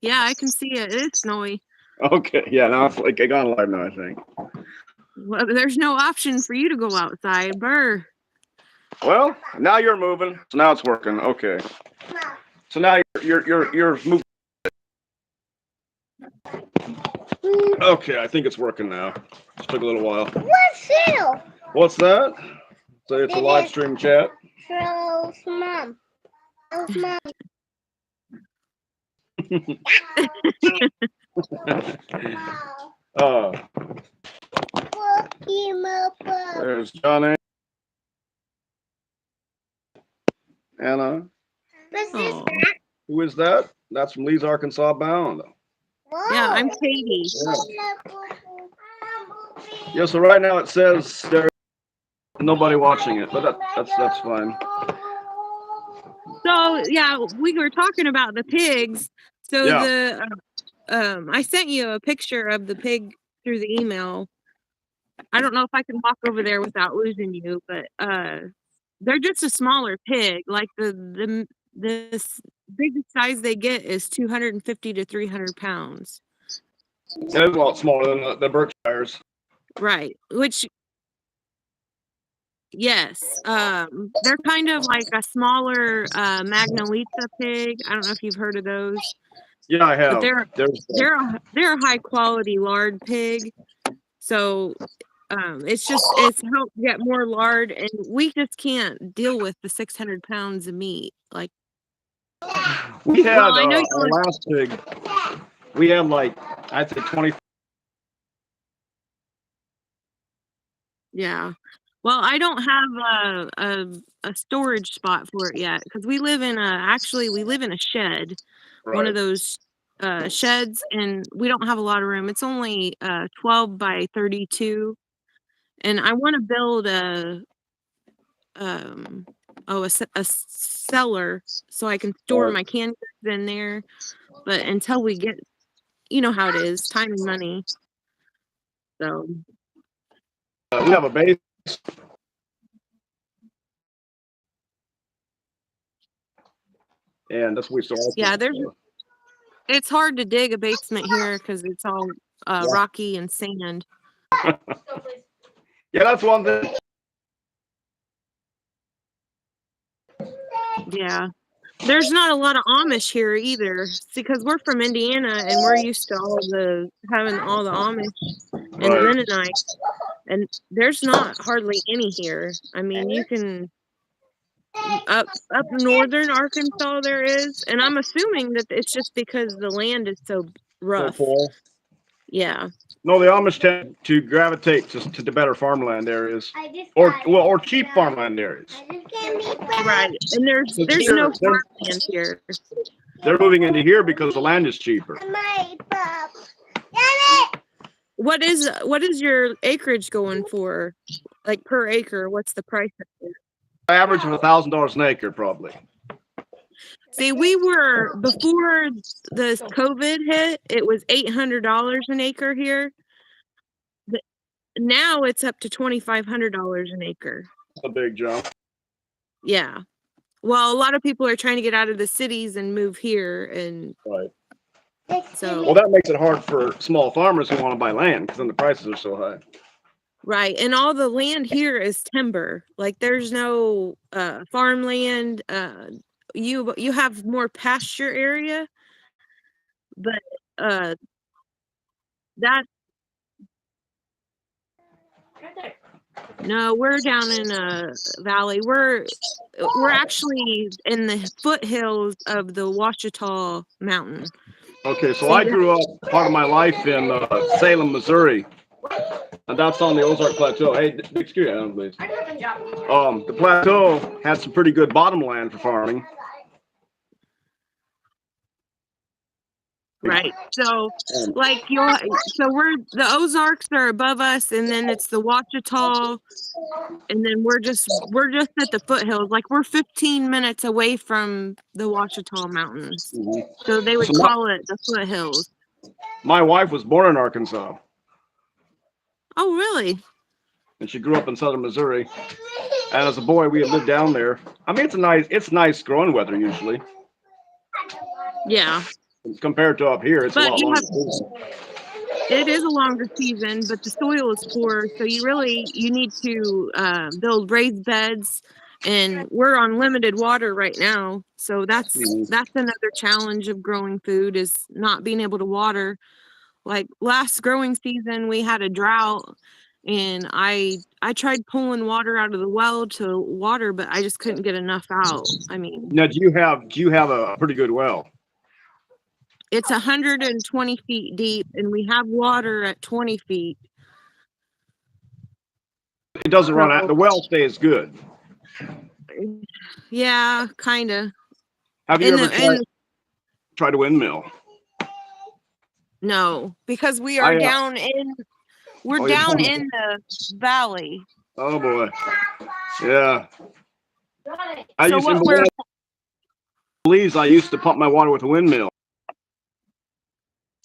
Yeah, I can see it. It is snowy. Okay, yeah, now it's like I got live now, I think. Well, there's no option for you to go outside. Brr. Well, now you're moving, so now it's working. Okay, so now you're moving. Okay, I think it's working now. Just took a little while. What's it? What's that? So it's a live stream chat. Shows mom. Shows mom. uh, Pokemon. there's Johnny, Anna. What's Oh. this? Who is that? That's from Lee's Arkansas Bound. Yeah, I'm Katie. Yeah, so right now it says there's nobody watching it, but that's fine. So yeah, we were talking about the pigs. So Yeah. I sent you a picture of the pig through the email. I don't know if I can walk over there without losing you, but they're just a smaller pig. Like the biggest size they get is 250 to 300 pounds. It's a lot smaller than the Berkshires. Right. Which yes, they're kind of like a smaller Magnolia pig. I don't know if you've heard of those. Yeah, I have. But they're a high quality lard pig. So it's helped get more lard, and we just can't deal with the 600 pounds of meat. Like we had I know our last pig. We had like I'd say 20. Yeah. Well, I don't have a storage spot for it yet because we live in a shed, Right. one of those sheds, and we don't have a lot of room. It's only 12 by 32, and I want to build a cellar so I can store my canned goods in there. But until we get, you know how it is, time and money. So we have a base. And that's what we still. Yeah, it's hard to dig a basement here because it's all rocky and sand. Yeah, that's one thing. Yeah. There's not a lot of Amish here either, because we're from Indiana and we're used to having all the Amish and Right. Mennonites, and there's not hardly any here. I mean, you can up northern Arkansas there is, and I'm assuming that it's just because the land is so rough. So yeah. No, the Amish tend to gravitate to the better farmland areas, or cheap farmland areas. Right, and there's no farmland here. They're moving into here because the land is cheaper. What is your acreage going for? Like per acre, what's the price of it? Average of $1,000 an acre, probably. See, we were before the COVID hit, it was $800 an acre here. But now it's up to $2,500 an acre. A big jump. Yeah. Well, a lot of people are trying to get out of the cities and move here, and right. So well, that makes it hard for small farmers who want to buy land because then the prices are so high. Right, and all the land here is timber. Like there's no farmland. You have more pasture area, but that no, we're down in a valley. We're actually in the foothills of the Ouachita Mountain. Okay, so I grew up part of my life in Salem, Missouri. And that's on the Ozark Plateau. Hey, excuse me, please. The plateau had some pretty good bottomland for farming. Right. So, like the Ozarks are above us, and then it's the Ouachita, and then we're just at the foothills. Like we're 15 minutes away from the Ouachita Mountains. Mm-hmm. So they would call it the foothills. My wife was born in Arkansas. Oh, really? And she grew up in southern Missouri. And as a boy, we had lived down there. I mean, it's nice growing weather usually. Yeah. Compared to up here, it's a But lot you longer. have it is a longer season, but the soil is poor, so you need to build raised beds, and we're on limited water right now, so that's another challenge of growing food is not being able to water. Like last growing season, we had a drought, and I tried pulling water out of the well to water, but I just couldn't get enough out. I mean, Now, do you have a pretty good well? it's 120 feet deep, and we have water at 20 feet. It doesn't run out. So, The well stays good. yeah, kind of. Have you In ever the tried a windmill? No, because we I are down in Oh, you're down down- in the valley. Oh boy, yeah. I So used what to we're Belize. I used to pump my water with a windmill.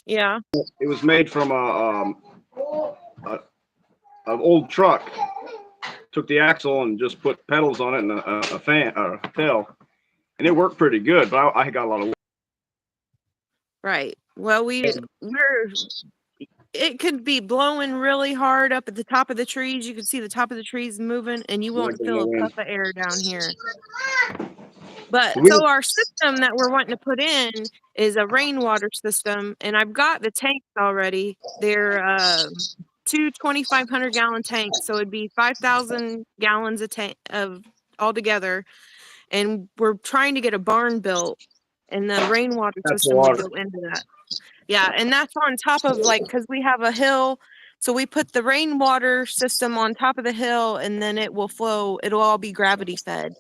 yeah. It was made from an old truck. Took the axle and just put pedals on it and a fan or a tail, and it worked pretty good. But I got a lot of. Right. Well, it could be blowing really hard up at the top of the trees. You can see the top of the trees moving, and you won't feel a puff of air down here. But so our system that we're wanting to put in is a rainwater system, and I've got the tanks already. They're two 2,500 gallon tanks, so it'd be 5,000 gallons of tank of altogether. And we're trying to get a barn built, and the rainwater system would go into that. Yeah, and that's on top of because we have a hill, so we put the rainwater system on top of the hill, and then it will flow. It'll all be gravity fed.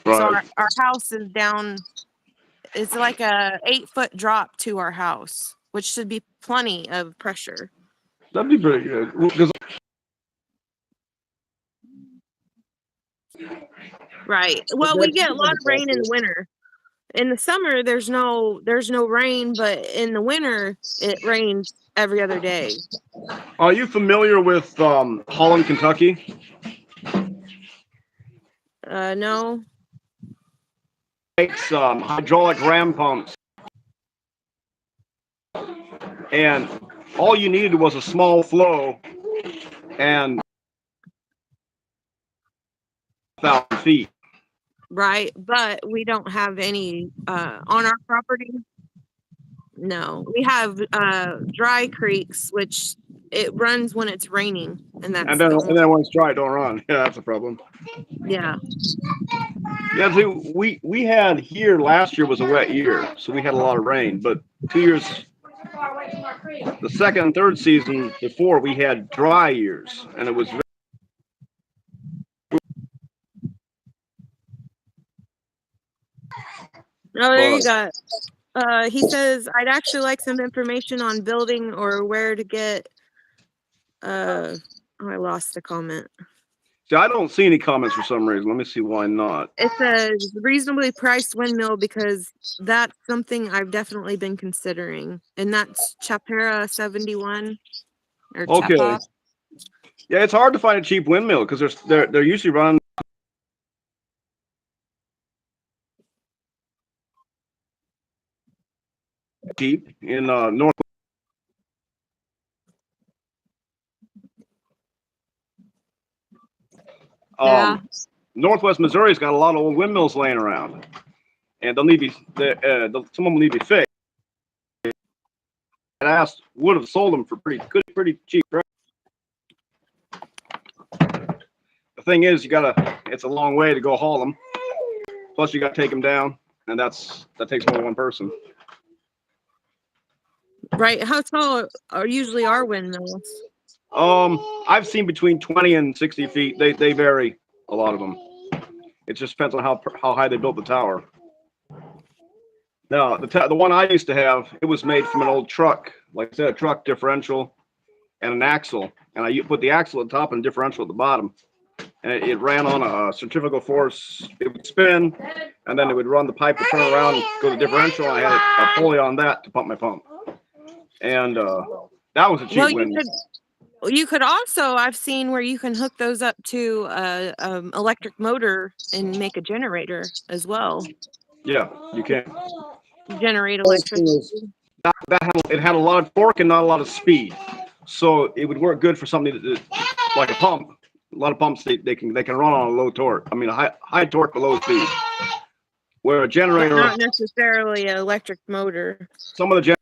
Right. So our house is down. It's like a 8-foot drop to our house, which should be plenty of pressure. That'd be pretty good. Right. Well, we get a lot of rain in the winter. In the summer, there's no rain, but in the winter, it rains every other day. Are you familiar with Holland, Kentucky? No. Makes hydraulic ram pumps, and all you needed was a small flow and 1,000 feet. Right, but we don't have any on our property. No, we have dry creeks, which it runs when it's raining, and that's And then when it's dry, it don't run. Yeah, that's a problem. Yeah. Yeah, see, we had here last year was a wet year, so we had a lot of rain. But 2 years, the second and third season before, we had dry years, and it was. Oh, there you go. He says, I'd actually like some information on building or where to get. I lost the comment. See, I don't see any comments for some reason. Let me see why not. It says reasonably priced windmill because that's something I've definitely been considering, and that's Chapera 71 or Okay. Chapa. Yeah, it's hard to find a cheap windmill because they're usually running. Cheap in North. Yeah. Northwest Missouri's got a lot of old windmills laying around, and they'll need to be some of them need to be fixed. I asked would have sold them for pretty cheap price. The thing is, it's a long way to go haul them. Plus, you got to take them down, and that takes more than one person. Right. How tall are usually our windmills? I've seen between 20 and 60 feet. They vary, a lot of them. It just depends on how high they built the tower. Now, the one I used to have, it was made from an old truck. Like I said, a truck differential and an axle. And I put the axle at the top and differential at the bottom. And it ran on a centrifugal force. It would spin, and then it would run the pipe to turn around and go to differential. I had a pulley on that to pump my pump. And that was a cheap windmill. You could also, I've seen where you can hook those up to electric motor and make a generator as well. Yeah, you can. generate electricity. It had a lot of torque and not a lot of speed, so it would work good for something like a pump. A lot of pumps they can run on a low torque. I mean, a high torque but low speed. Where a But generator, not necessarily an electric motor. some of the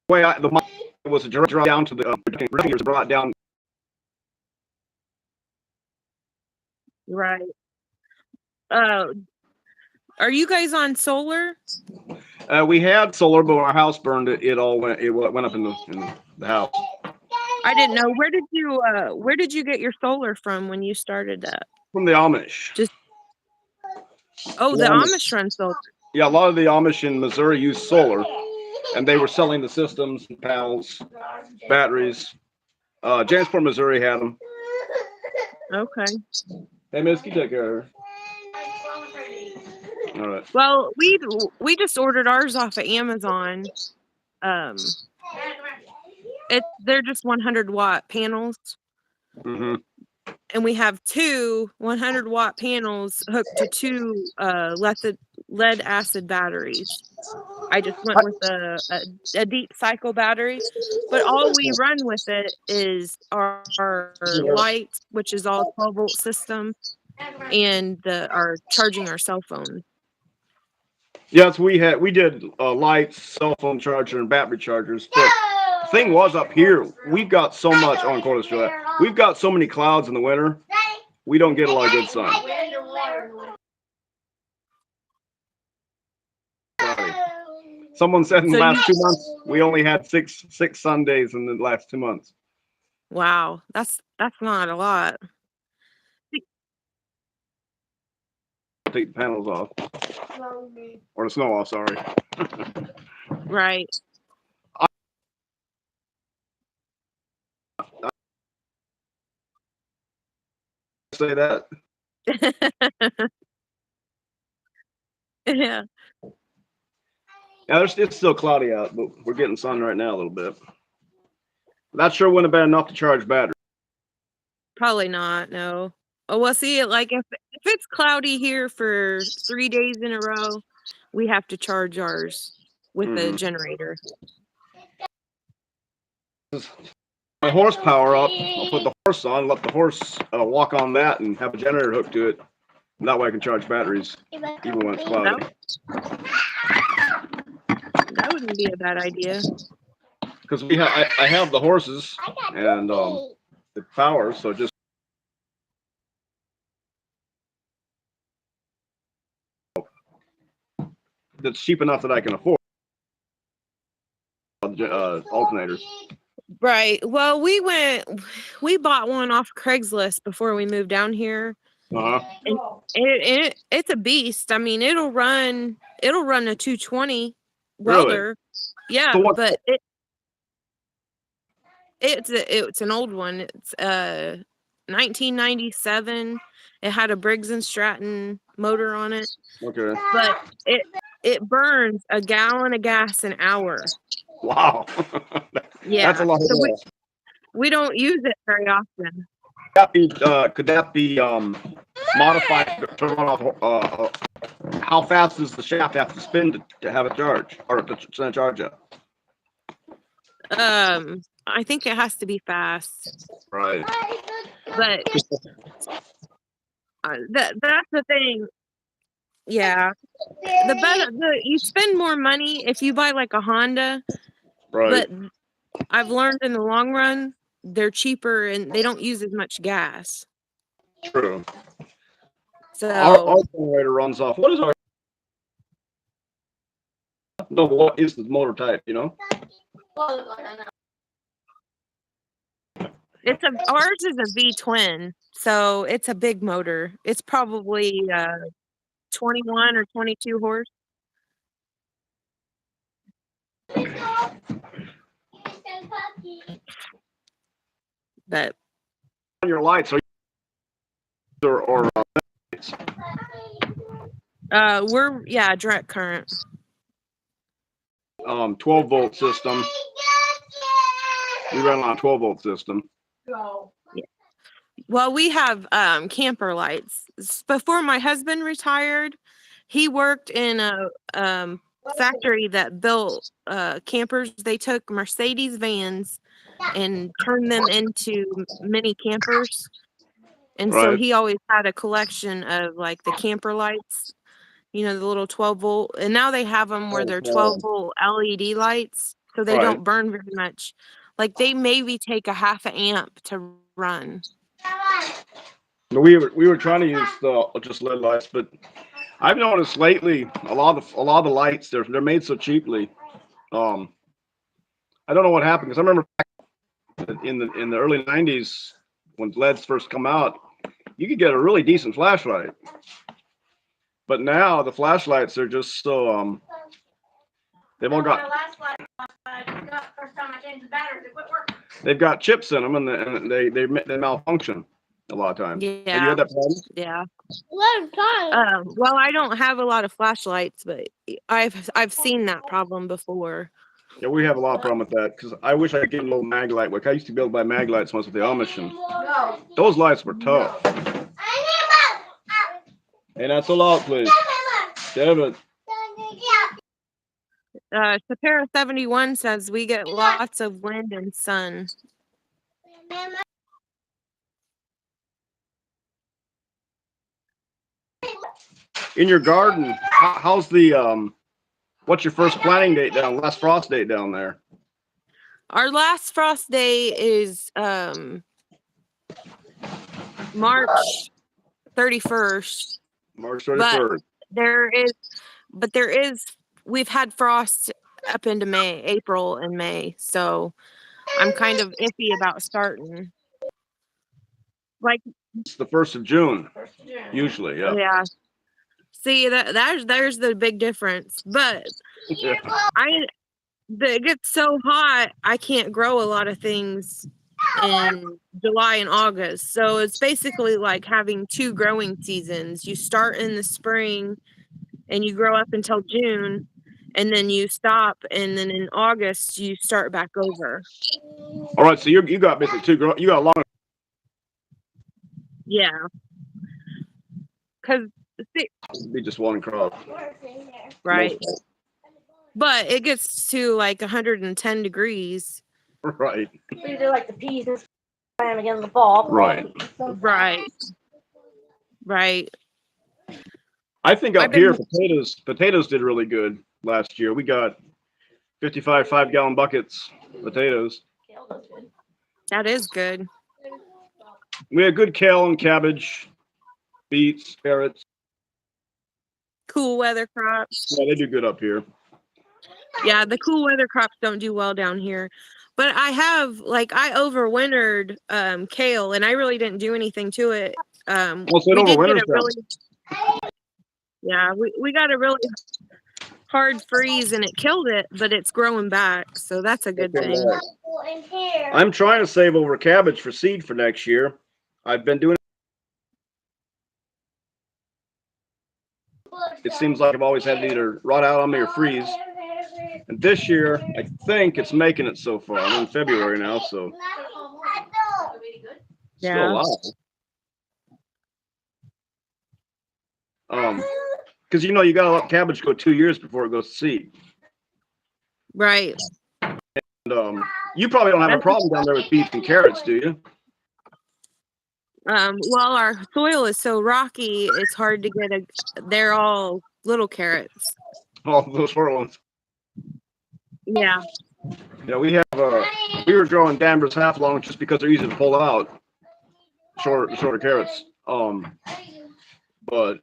the was direct down to the brought down. Right. Are you guys on solar? We had solar, but when our house burned, it all went up in the house. I didn't know. Where did you get your solar from when you started that? From the Amish. The Amish run solar. Yeah, a lot of the Amish in Missouri use solar, and they were selling the systems, panels, batteries. Jamesport, Missouri had them. Okay. Hey, Miss, you take care of her. All right. Well, we just ordered ours off of Amazon. They're just 100-watt panels. Mm-hmm. And we have two 100-watt panels hooked to two lead acid batteries. I just went with a deep cycle battery, but all we run with it is our lights, which is all 12-volt system, and our charging our cell phone. Yes, we did lights, cell phone charger, and battery chargers. But the thing was, up here, we've got so much on Corliss Drive. We've got so many clouds in the winter. We don't get a lot of good sun. Someone said in the last 2 months we only had six Sundays in the last 2 months. Wow, that's not a lot. Take the panels off, or the snow off. Sorry. Right. Say that. Yeah. Yeah, it's still cloudy out, but we're getting sun right now a little bit. Not sure wouldn't have been enough to charge battery. Probably not. No. Oh, well, see, like if it's cloudy here for 3 days in a row, we have to charge ours with the generator. My horsepower up. I'll put the horse on, let the horse walk on that, and have a generator hooked to it. And that way I can charge batteries even when it's cloudy. That wouldn't be a bad idea. Because I have the horses and the power, so just that's cheap enough that I can afford alternators. Right. Well, we bought one off Craigslist before we moved down here. Uh-huh. And it's a beast. I mean, it'll run a 220 welder. Really? Yeah, So but it's an old one. It's 1997. It had a Briggs and Stratton motor on it. Okay. But it burns a gallon of gas an hour. Wow. Yeah. That's a lot of gas. We don't use it very often. Could that be modified to run off? How fast does the shaft have to spin to have a charge, or to send a charge up? I think it has to be fast. Right. But that's the thing. Yeah. You spend more money if you buy like a Honda. Right. But I've learned in the long run, they're cheaper and they don't use as much gas. True. So our generator runs off. What is our? No, what is the motor type? You know. ours is a V twin, so it's a big motor. It's probably 21 or 22 horse. But On your lights, or we're direct current. 12-volt system. We run on a 12-volt system. Well, we have camper lights. Before my husband retired, he worked in a factory that built campers. They took Mercedes vans and turned them into mini campers. And so Right. he always had a collection of like the camper lights, you know, the little 12 volt. And now they have them where they're 12 volt LED lights. So they Right. don't burn very much. Like they maybe take a half an amp to run. We were trying to use the just LED lights, but I've noticed lately a lot of the lights they're made so cheaply. I don't know what happened because I remember in the early '90s when LEDs first come out, you could get a really decent flashlight. But now the flashlights are just so they've all got they've got chips in them and they malfunction a lot of times. Have you Yeah. had that problem? Yeah. What time? Well, I don't have a lot of flashlights, but I've seen that problem before. Yeah, we have a lot of problem with that because I wish I could get a little mag light. Like I used to be able to buy mag lights once with the Amish, and those lights were tough. Hey, not so loud, please. David. Sapara 71 says we get lots of wind and sun. In your garden, how's the what's your first planting date down? Last frost date down there? Our last frost day is March 31st. March 31st. There is we've had frost up into April and May, so I'm kind of iffy about starting. Like It's the 1st of June, usually. Yeah. yeah. See there's the big difference. But Yeah. it gets so hot I can't grow a lot of things in July and August. So it's basically like having two growing seasons. You start in the spring and you grow up until June, and then you stop, and then in August you start back over. All right, so you got basically you got a long. Yeah. Because Be just one crop. right. But it gets to like 110 degrees. Right. We do like the peas and plant them again in the fall. Right. Right. Right. I think up here potatoes did really good last year. We got 55 5-gallon buckets potatoes. That is good. We had good kale and cabbage, beets, carrots. Cool weather crops. Yeah, they do good up here. Yeah, the cool weather crops don't do well down here. But I overwintered kale, and I really didn't do anything to it. Well, so it overwinters we got a really hard freeze and it killed it, but it's growing back, so that's a good thing. I'm trying to save over cabbage for seed for next year. I've been doing it seems like I've always had to either rot out on me or freeze. And this year, I think it's making it so far. I'm in February now, so still alive. Because you gotta let cabbage go 2 years before it goes to seed. Right. And you probably don't have a problem down there with beets and carrots, do you? Well, our soil is so rocky, it's hard to get they're all little carrots. All those short ones. Yeah. Yeah, we were growing Danvers half long just because they're easy to pull out. Shorter carrots. But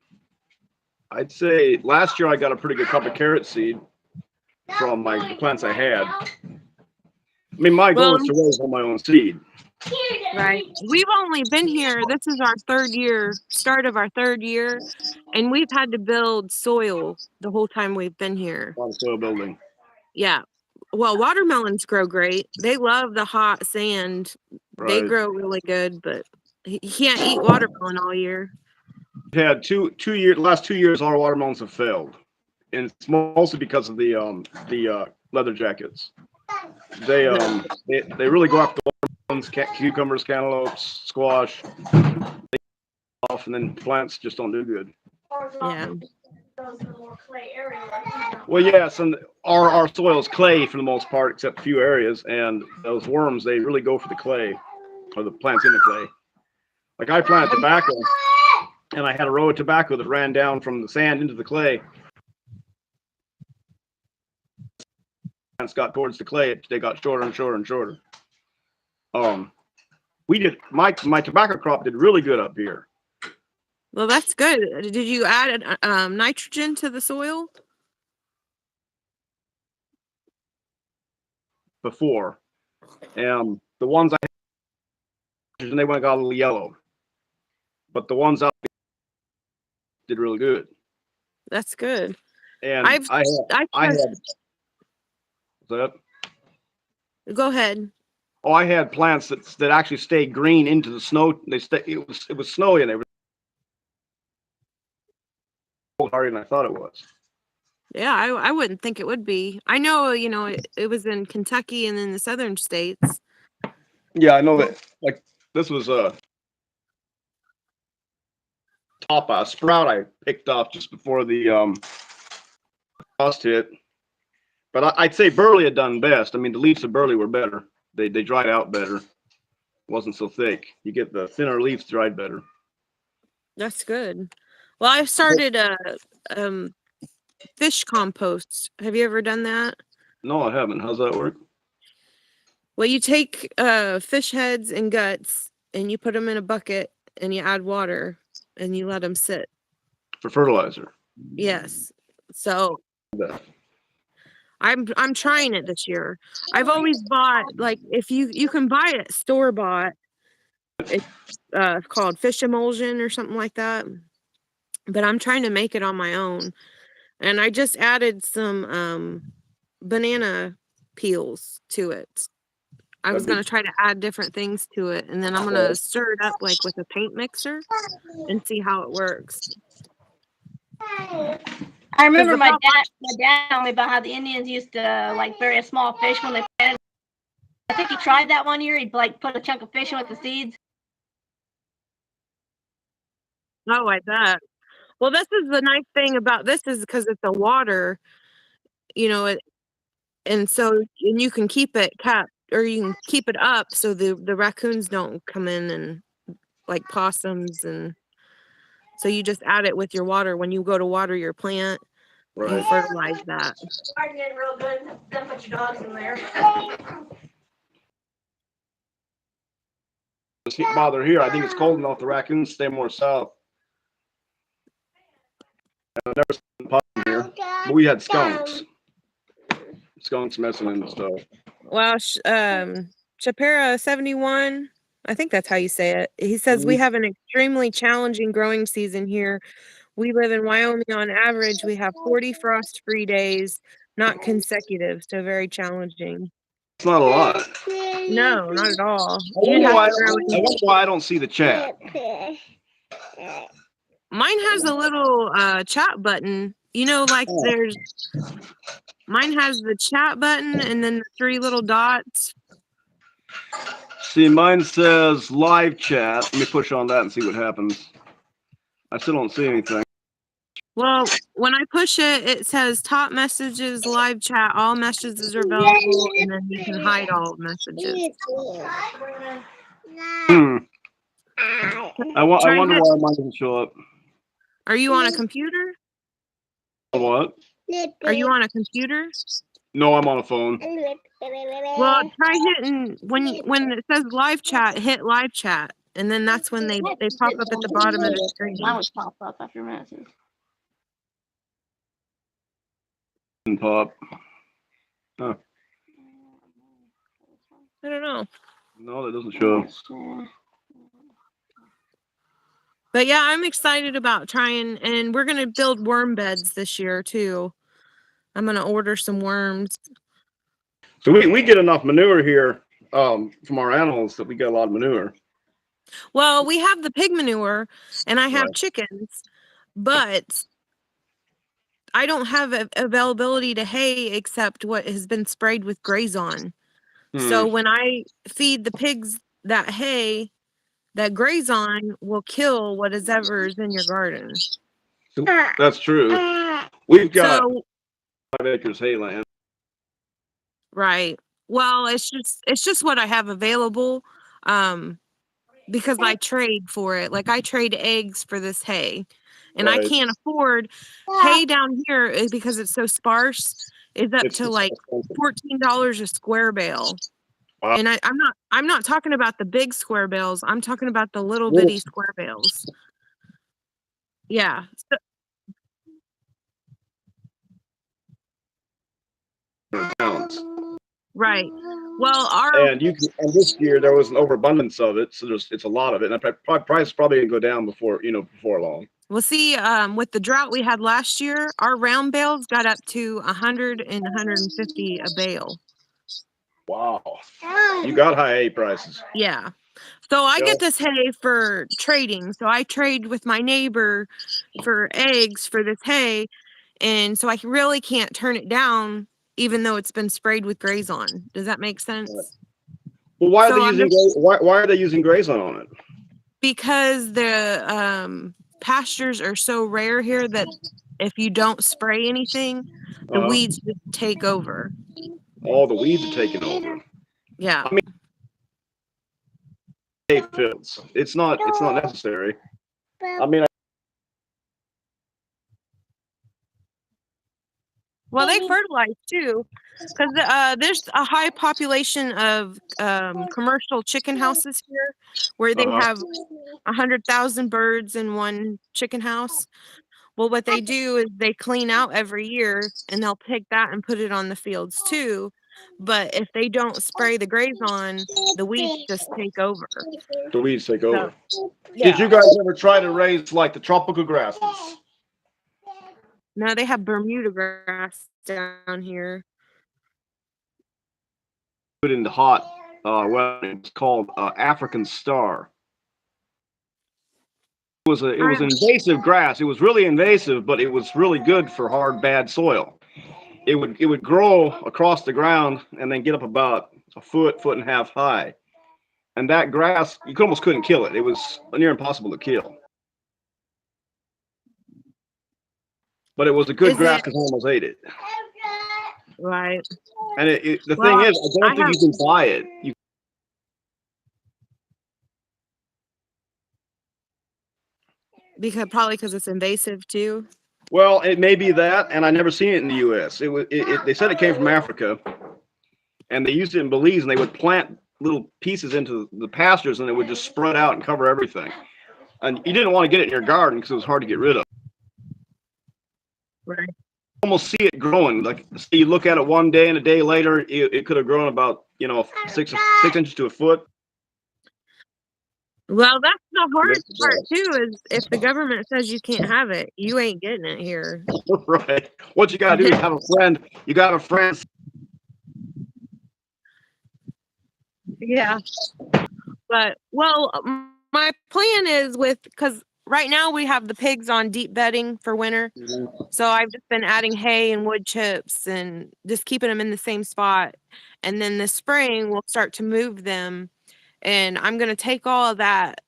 I'd say last year I got a pretty good cup of carrot seed from the plants I had. I mean, my goal is to raise all my own seed. Right. We've only been here. This is our start of our third year, and we've had to build soil the whole time we've been here. A lot of soil building. Yeah. Well, watermelons grow great. They love the hot sand. Right. They grow really good, but you can't eat watermelon all year. We've had the last 2 years, all our watermelons have failed, and it's mostly because of the leather jackets. They really go after cucumbers, cantaloupes, squash, off, and then plants just don't do good. Yeah. Well, yes, and our soil is clay for the most part, except a few areas, and those worms, they really go for the clay, or the plants in the clay. Like I planted tobacco, and I had a row of tobacco that ran down from the sand into the clay. Plants got towards the clay, they got shorter and shorter and shorter. We did my tobacco crop did really good up here. Well, that's good. Did you add nitrogen to the soil? Before, and the ones I had, and they went and got a little yellow, but the ones out did really good. That's good. And I had that. Go ahead. Oh, I had plants that actually stayed green into the snow. It was snowy and they were harder than I thought it was. Yeah, I wouldn't think it would be. I know, it was in Kentucky and in the southern states. Yeah, I know that. Like this was a sprout I picked off just before the frost hit. But I'd say burley had done best. I mean, the leaves of burley were better. They dried out better. It wasn't so thick. You get the thinner leaves dried better. That's good. Well, I've started fish compost. Have you ever done that? No, I haven't. How's that work? Well, you take fish heads and guts and you put them in a bucket and you add water and you let them sit. For fertilizer. Yes. So I'm trying it this year. I've always bought, like, if you can buy it store bought. It's called fish emulsion or something like that. But I'm trying to make it on my own. And I just added some banana peels to it. I was going to try to add different things to it, and then I'm going to stir it up like with a paint mixer and see how it works. I remember my dad told me about how the Indians used to like bury a small fish when they planted. I think he tried that one year. He'd like put a chunk of fish in with the seeds. Oh, I bet. Well, this is the nice thing about this is because it's the water, and so you can keep it kept, or you can keep it up so the raccoons don't come in and like possums, and so you just add it with your water when you go to water your plant. Right. You fertilize that. Starting getting real good. Don't put your dogs in there. Bother here. I think it's cold enough. The raccoons stay more south. I've never seen a possum here, but we had skunks. Skunks messing in the stuff. Well, Shapira 71, I think that's how you say it. He says we have an extremely challenging growing season here. We live in Wyoming. On average, we have 40 frost-free days, not consecutive, so very challenging. It's not a lot. No, not at all. I wonder why I don't see the chat. Mine has a little chat button. Like mine has the chat button and then the 3 little dots. See, mine says live chat. Let me push on that and see what happens. I still don't see anything. Well, when I push it, it says top messages, live chat, all messages are available, and then you can hide all messages. I wonder why mine doesn't show up. Are you on a computer? What? Are you on a computer? No, I'm on a phone. Well, try hitting when it says live chat, hit live chat, and then that's when they pop up at the bottom of the screen. Mine would pop up after messages. Pop. Huh. I don't know. No, that doesn't show up. But yeah, I'm excited about trying, and we're gonna build worm beds this year too. I'm gonna order some worms. So we get enough manure here from our animals that we get a lot of manure. Well, we have the pig manure, and I have chickens, but I don't have availability to hay except what has been sprayed with Grazon. So when I feed the pigs that hay that graze on will kill whatever's in your garden. That's true. We've got So 5 acres hayland. right. Well, it's just what I have available. Because I trade for it. Like I trade eggs for this hay. And I Right. can't afford hay down here because it's so sparse is up to like $14 a square bale. Wow. And I'm not talking about the big square bales. I'm talking about the little bitty square bales. Yeah. Pounds. Right. Well, And this year there was an overabundance of it, so it's a lot of it. And price is probably gonna go down before long. Well, see, with the drought we had last year, our round bales got up to 100 and 150 a bale. Wow. You got high hay prices. Yeah. So I get this hay for trading. So I trade with my neighbor for eggs for this hay. And so I really can't turn it down, even though it's been sprayed with Graze On. Does that make sense? Well, why are they using Graze on it? Because the pastures are so rare here that if you don't spray anything, the weeds just take over. All the weeds are taking over. Yeah. I mean, hay fields. It's not necessary. I mean, well, they fertilize too, because there's a high population of commercial chicken houses here, where they have 100,000 birds in one chicken house. Well, what they do is they clean out every year, and they'll take that and put it on the fields too. But if they don't spray the Graze On, the weeds just take over. The weeds take over. Yeah. Did you guys ever try to raise like the tropical grasses? No, they have Bermuda grass down here. Put in the hot weather. It's called African star. It was an invasive grass. It was really invasive, but it was really good for hard, bad soil. It would grow across the ground and then get up about a foot and a half high. And that grass, you almost couldn't kill it. It was near impossible to kill. But it was a good grass because animals ate it. Right. And the thing is, I don't think you can buy it. Because it's invasive too. Well, it may be that, and I never seen it in the U.S. They said it came from Africa, and they used it in Belize, and they would plant little pieces into the pastures, and it would just spread out and cover everything. And you didn't want to get it in your garden because it was hard to get rid of. Right. Almost see it growing. Like, see, you look at it one day, and a day later, it could have grown about 6 inches to a foot. Well, that's the hardest part too. Is if the government says you can't have it, you ain't getting it here. Right. What you gotta do is have a friend. You got a friend. Yeah. But my plan is because right now we have the pigs on deep bedding for winter. So I've just been adding hay and wood chips and just keeping them in the same spot. And then this spring we'll start to move them. And I'm going to take all of that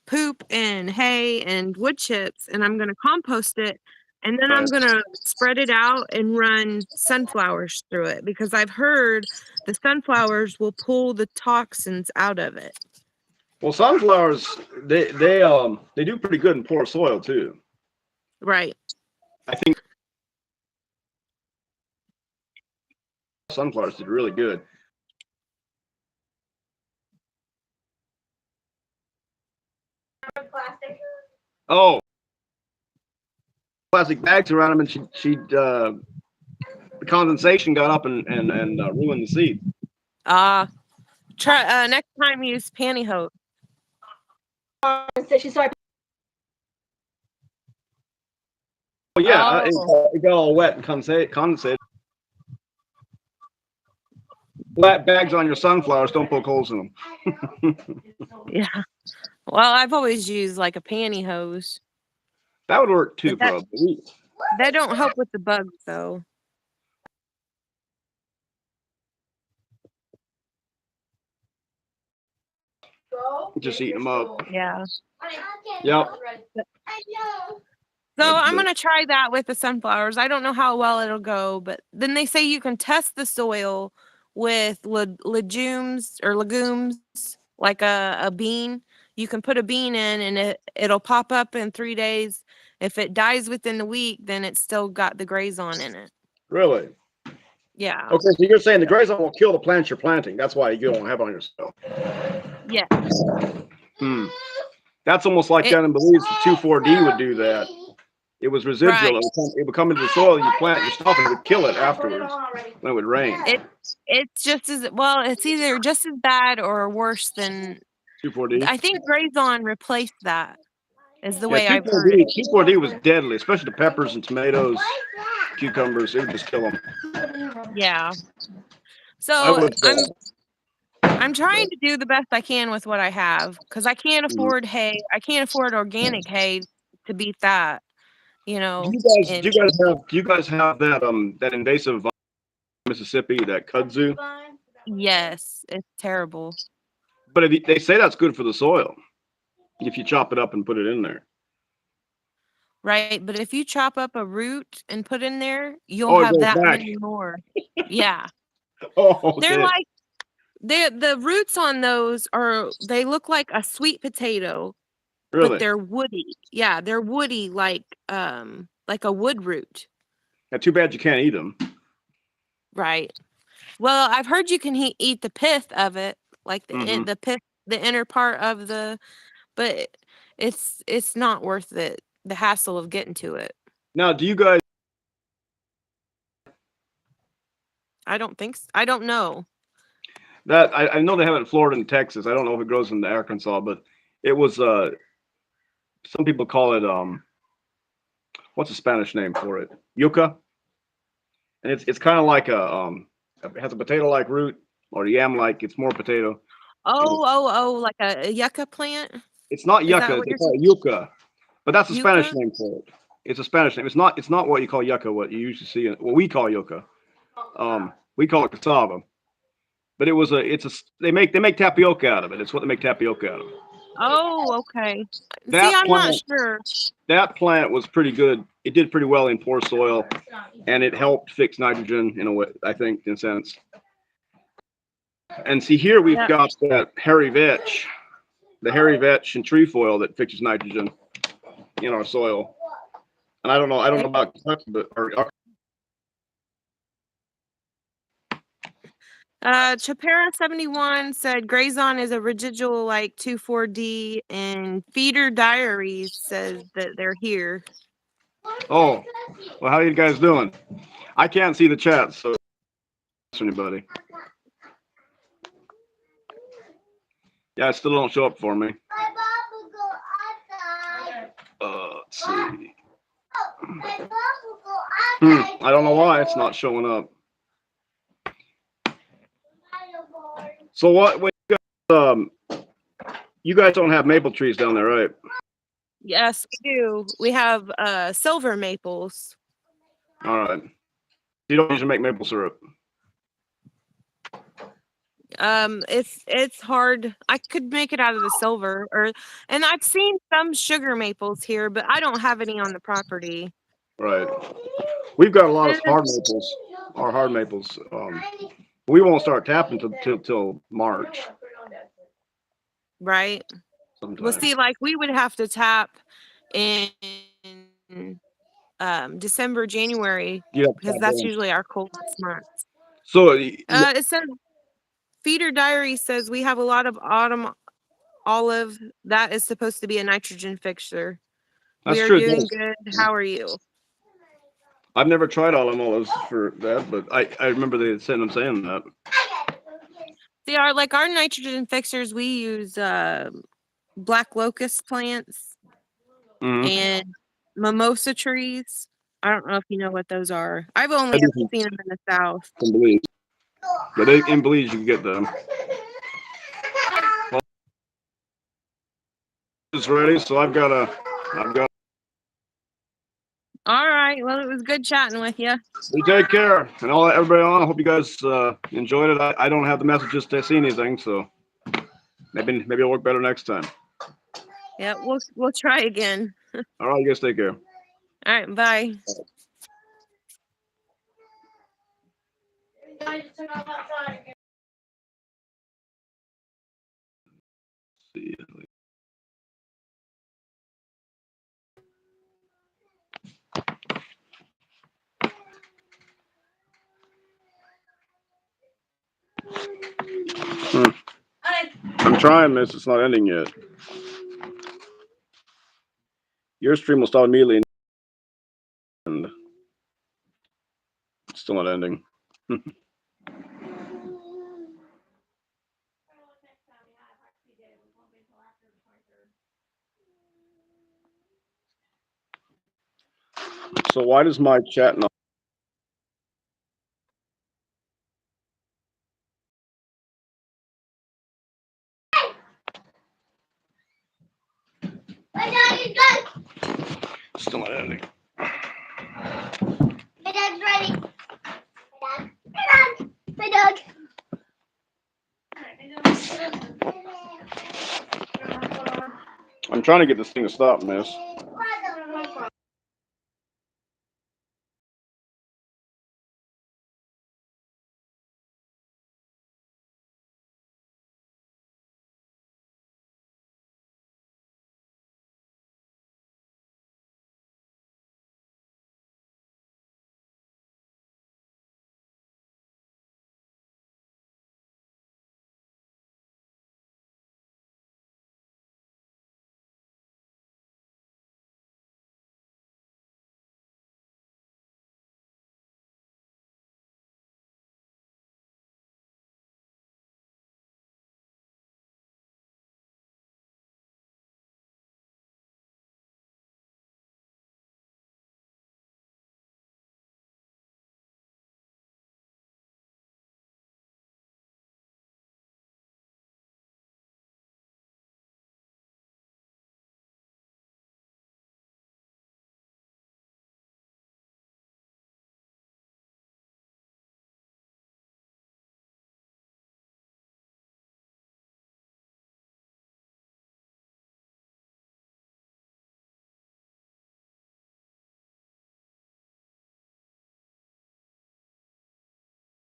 poop and hay and wood chips and I'm going to compost it. And then I'm going to spread it out and run sunflowers through it because I've heard the sunflowers will pull the toxins out of it. Well, sunflowers, they do pretty good in poor soil too. Right. I think sunflowers did really good. Oh, plastic bags around them, and the condensation got up and ruined the seed. Try next time use pantyhose. Oh yeah, it got all wet and condensated. Flat bags on your sunflowers, don't poke holes in them. Yeah. Well, I've always used like a pantyhose. That would work too, probably. That don't help with the bugs though. Just eating them up. Yeah. Yep. So I'm going to try that with the sunflowers. I don't know how well it'll go, but then they say you can test the soil with legumes, like a bean. You can put a bean in and it'll pop up in 3 days. If it dies within the week, then it's still got the grays on in it. Really? Yeah. Okay, so you're saying the grays will kill the plants you're planting. That's why you don't have it on your soil. Yeah. That's almost like down in Belize, the 2,4-D would do that. It was residual. Right. It would come into the soil, you plant your stuff, and it would kill it afterwards when it would rain. It's just as well. It's either just as bad or worse than 2,4-D. I think Grazon replaced that. Is the Yeah, way I've heard it. 2,4-D was deadly, especially the peppers and tomatoes, cucumbers. It would just kill them. Yeah. So would, I'm trying to do the best I can with what I have because I can't afford hay. I can't afford organic hay to beat that. You know. Do you guys have that that invasive vine in Mississippi, that kudzu? Yes, it's terrible. But they say that's good for the soil if you chop it up and put it in there. Right, but if you chop up a root and put in there, you'll have that many more. Yeah. Oh, okay. They're like the roots on those they look like a sweet potato. Really? But they're woody. Yeah, they're woody like a wood root. Yeah, too bad you can't eat them. Right. Well, I've heard you can eat the pith of it, like the pith, the inner part of but it's not worth it, the hassle of getting to it. Now, do you guys? I don't think so. I don't know. That I know they have it in Florida and Texas. I don't know if it grows in Arkansas, but it was some people call it what's the Spanish name for it? Yucca. And it's kind of like it has a potato-like root or yam-like. It's more potato. Like a yucca plant? It's not yucca. It's called yucca, but that's a Spanish name for it. It's a Spanish name. It's not what you call yucca. What you usually see, what we call yucca. We call it cassava. But they make tapioca out of it. It's what they make tapioca out of. Oh, okay. I'm not sure. That plant was pretty good. It did pretty well in poor soil, and it helped fix nitrogen in a way, I think, in a sense. And see, here we've got that hairy vetch, the hairy vetch and trefoil that fixes nitrogen in our soil. And I don't know about Kentucky, but Chapera 71 said Grazon is a residual like 2,4-D, and Feeder Diaries says that they're here. Oh, well, how are you guys doing? I can't see the chat, so anybody. Yeah, it still don't show up for me. Let's see. I don't know why it's not showing up. So you guys don't have maple trees down there, right? Yes, we do. We have silver maples. All right. You don't usually make maple syrup. It's hard. I could make it out of the silver, and I've seen some sugar maples here, but I don't have any on the property. Right. We've got a lot of hard maples. We won't start tapping till March. Right. Sometime. Well, see, like we would have to tap in December, January, because that's usually our coldest month. So it says Feeder Diary says we have a lot of autumn olive. That is supposed to be a nitrogen fixer. We are doing good. How are you? I've never tried autumn olives for that, but I remember them saying that. They are like our nitrogen fixers. We use black locust plants and mimosa trees. I don't know if you know what those are. I've only ever seen them in the South. In Belize. But in Belize, you can get them. Well, it's ready, so I've got. All right. Well, it was good chatting with you. You take care, and everybody on. I hope you guys enjoyed it. I don't have the messages to see anything, so. Maybe it'll work better next time. Yeah, we'll try again. All right, you guys take care. All right, bye. See. I'm trying this. It's not ending yet. Your stream will start immediately, and it's still not ending. So why does my chat not? Still not ending. My dog's ready. My dog. I'm trying to get this thing to stop, miss.